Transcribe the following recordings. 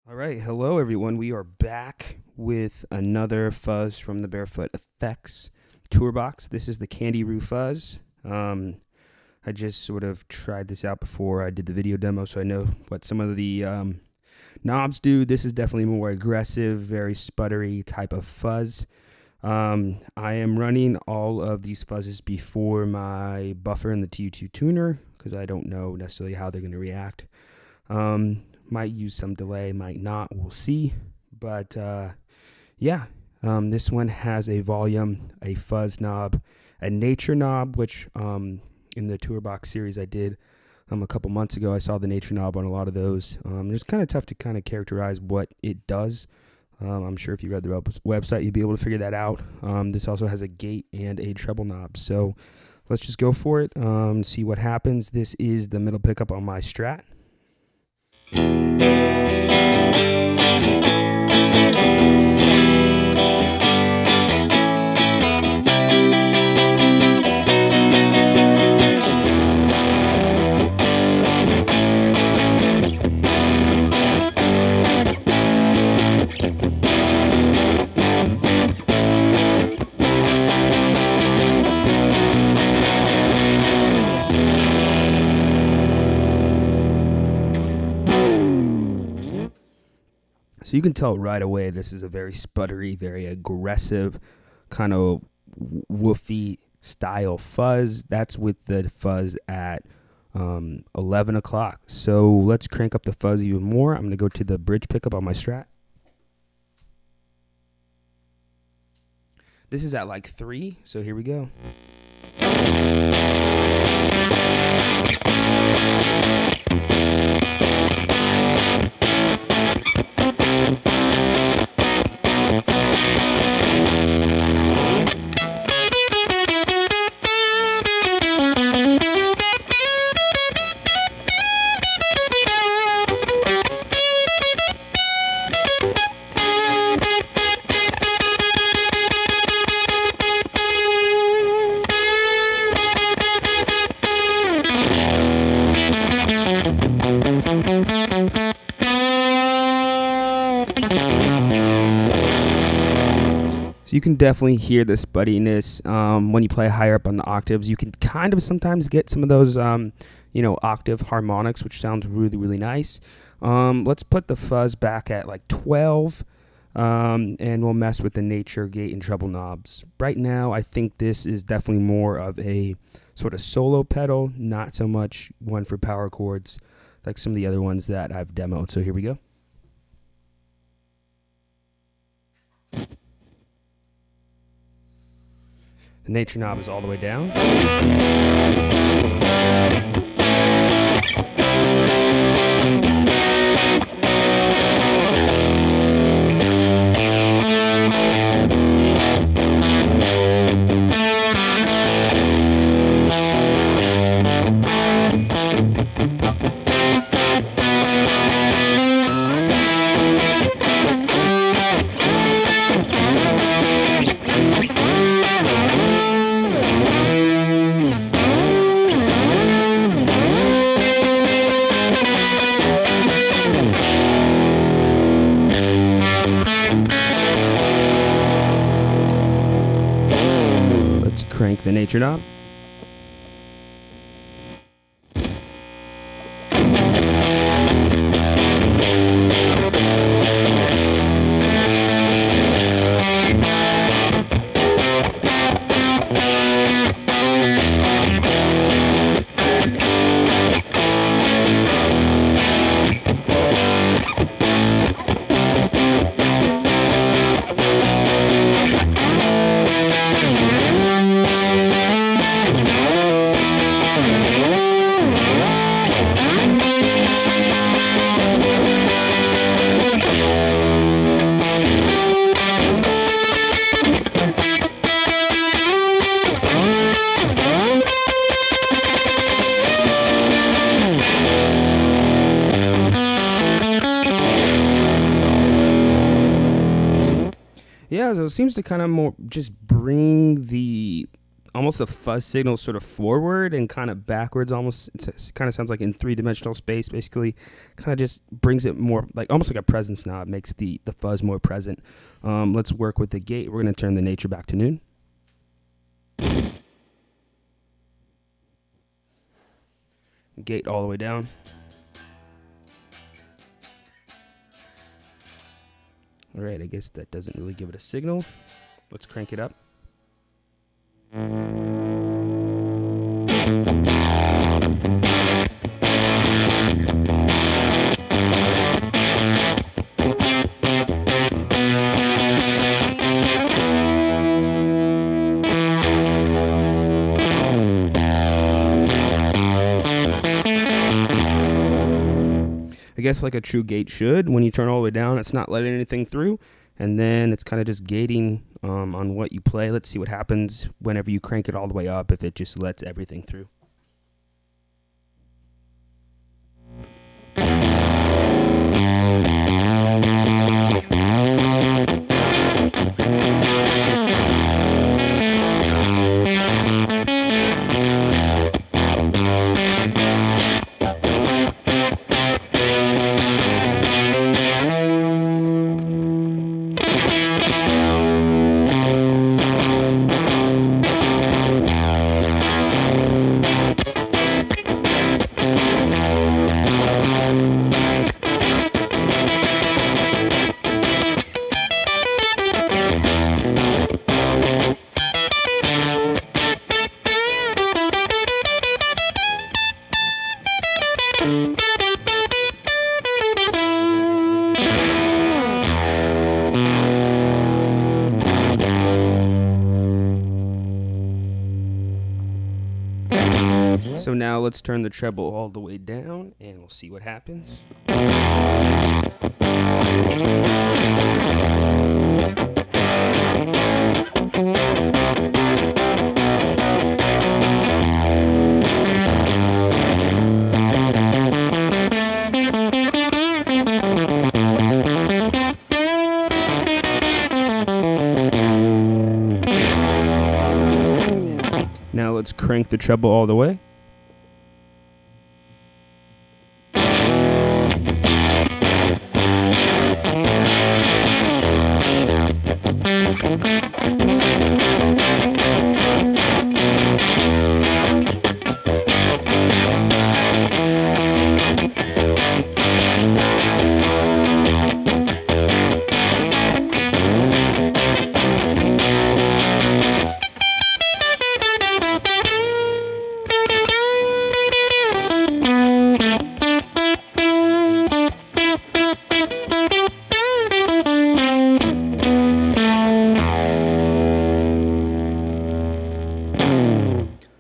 All right, hello everyone. We are back with another fuzz from the Bearfoot FX tour box. This is the Candiru Fuzz. I just sort of tried this out before I did the video demo, so I know what some of the knobs do. This is definitely more aggressive, very sputtery type of fuzz. I am running all of these fuzzes before my buffer and the TU2 tuner because I don't know necessarily how they're going to react. Might use some delay, might not, we'll see. But this one has a volume, a fuzz knob, a nature knob, which in the tour box series I did a couple months ago, I saw the nature knob on a lot of those. It's kind of tough to kind of characterize what it does. I'm sure if you read the website, you'd be able to figure that out. This also has a gate and a treble knob. So let's just go for it, see what happens. This is the middle pickup on my Strat. So you can tell right away this is a very sputtery, very aggressive, kind of woofy style fuzz. That's with the fuzz at 11 o'clock. So let's crank up the fuzz even more. I'm going to go to the bridge pickup on my Strat. This is at like 3, so here we go. So you can definitely hear the sputtiness when you play higher up on the octaves. You can kind of sometimes get some of those, octave harmonics, which sounds really, really nice. Let's put the fuzz back at like 12, and we'll mess with the nature, gate, and treble knobs. Right now, I think this is definitely more of a sort of solo pedal, not so much one for power chords like some of the other ones that I've demoed. So here we go. The nature knob is all the way down. Crank the nature knob. Yeah, so it seems to kind of more just bring the almost the fuzz signal sort of forward and kind of backwards almost. It kind of sounds like in three-dimensional space, basically. Kind of just brings it more like almost like a presence knob, makes the fuzz more present. Let's work with the gate. We're going to turn the nature back to noon. Gate all the way down. All right, I guess that doesn't really give it a signal. Let's crank it up. I guess like a true gate should. When you turn all the way down, it's not letting anything through. And then it's kind of just gating on what you play. Let's see what happens whenever you crank it all the way up, if it just lets everything through. So now let's turn the treble all the way down and we'll see what happens. Now let's crank the treble all the way.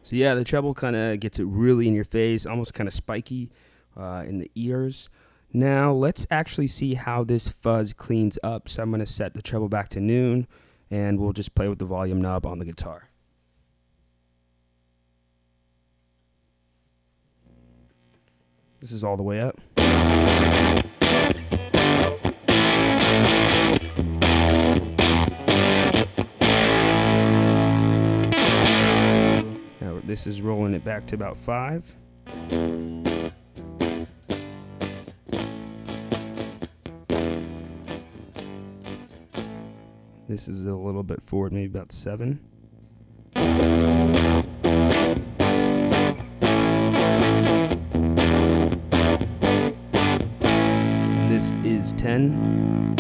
So yeah, the treble kind of gets it really in your face, almost kind of spiky in the ears. Now let's actually see how this fuzz cleans up. So I'm going to set the treble back to noon, and we'll just play with the volume knob on the guitar. This is all the way up. This is rolling it back to about 5. This is a little bit forward, maybe about 7. And this is 10.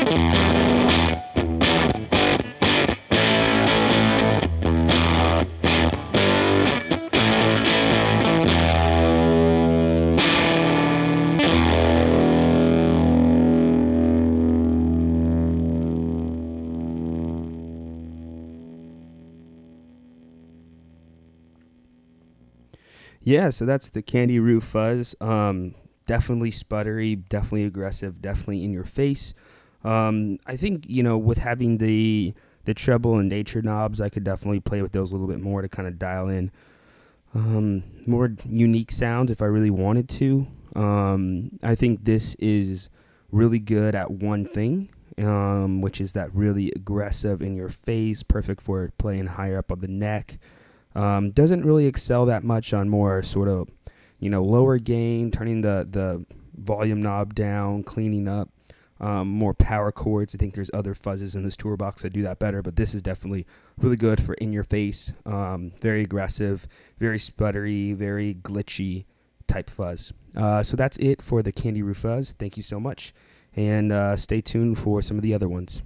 Yeah, so that's the Candiru Fuzz. Definitely sputtery, definitely aggressive, definitely in your face. I think, with having the treble and nature knobs, I could definitely play with those a little bit more to kind of dial in more unique sounds if I really wanted to. I think this is really good at one thing, which is that really aggressive in your face, perfect for playing higher up on the neck. Doesn't really excel that much on more sort of, lower gain, turning the volume knob down, cleaning up, more power chords. I think there's other fuzzes in this toolbox that do that better, but this is definitely really good for in your face, very aggressive, very sputtery, very glitchy type fuzz. So that's it for the Candiru Fuzz. Thank you so much, and stay tuned for some of the other ones.